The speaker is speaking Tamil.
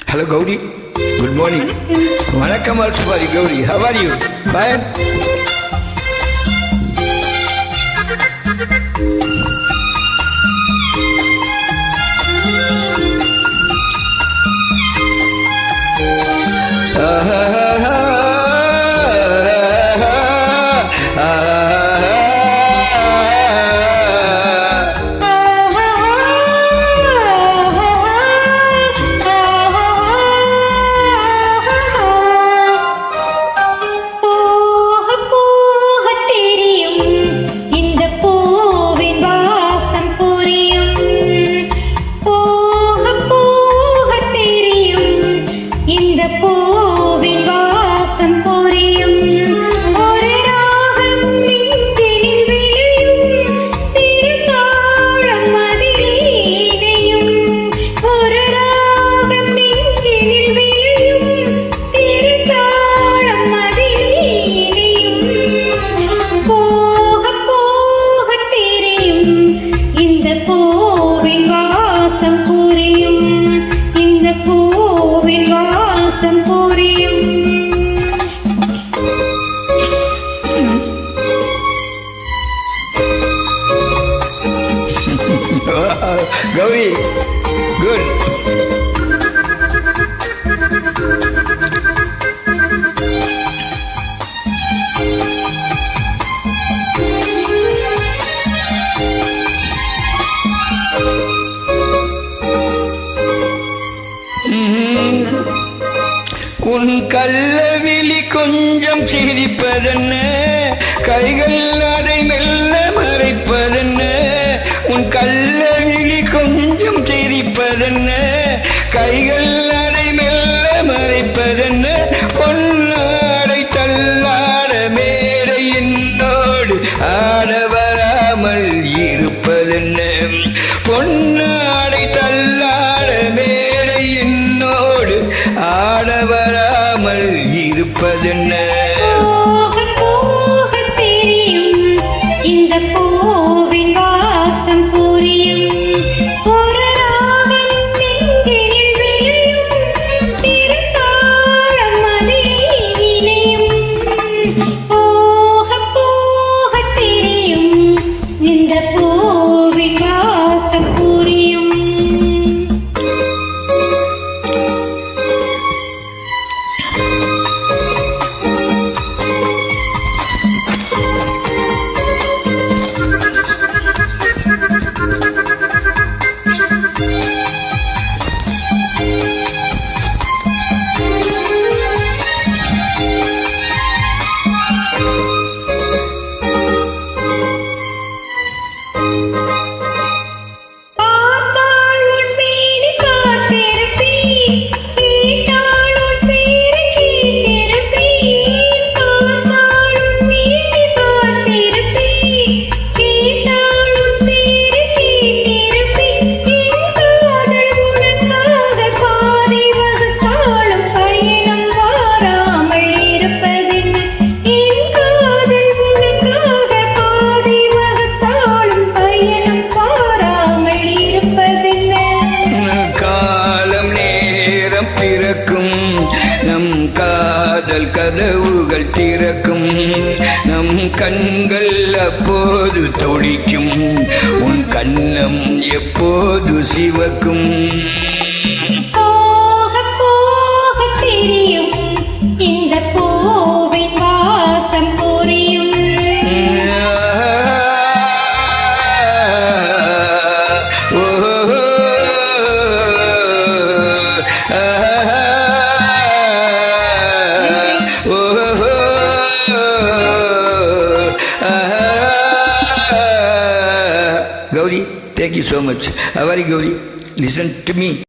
Hello, Gauri. Good morning. Vanakkam also for you, Gauri. How are you? Fine? பூவின் வாசம் புரியும் ஒரு ராகம் நெஞ்சினில் விளையும் திருத்தாழம் அதிலேயும் ஒரு ராகம் நெஞ்சினில் விளையும் திருத்தாழம் அதிலேயும் போக போக தெரியும் இந்த பூவின் வாசம் புரியும் இந்த பூவின் வாசம் புரியும். Gauri, good. உன் கள்ளவிழி கொஞ்சம் சிரிப்பதென்ன, கைகள் அதை மெல்ல மறைப்பதென்ன. உன் கள்ளவிழி கொஞ்சம் சிரிப்பதென்ன, கைகள் அதை மெல்ல மறைப்பதென்ன. பொன்னாடை தள்ளாட மேடை என்னோடு ஆட வராமல் இருப்பதென்ன. பொன்னாடை தள்ளாட மேடை என்னோடு ஆட வராமல் இருப்பதென்ன. இந்த பூவின் வாசம் புரியும் ஒரு ராகம் நெஞ்சினில் விளையும் திருத்தாழம் அதிலேயும் போக போக தெரியும் இந்த பூவின் வாசம் புரியும். நம் காதல் கதவுகள் திறக்கும், நம் கண்கள் அப்போது துடிக்கும், உன் கண்ணம் எப்போது சிவக்கும். போக போக தெரியும் இந்த பூவின் வாசம் புரியும். Gauri, thank you so much. How are you, Gauri? Listen to me.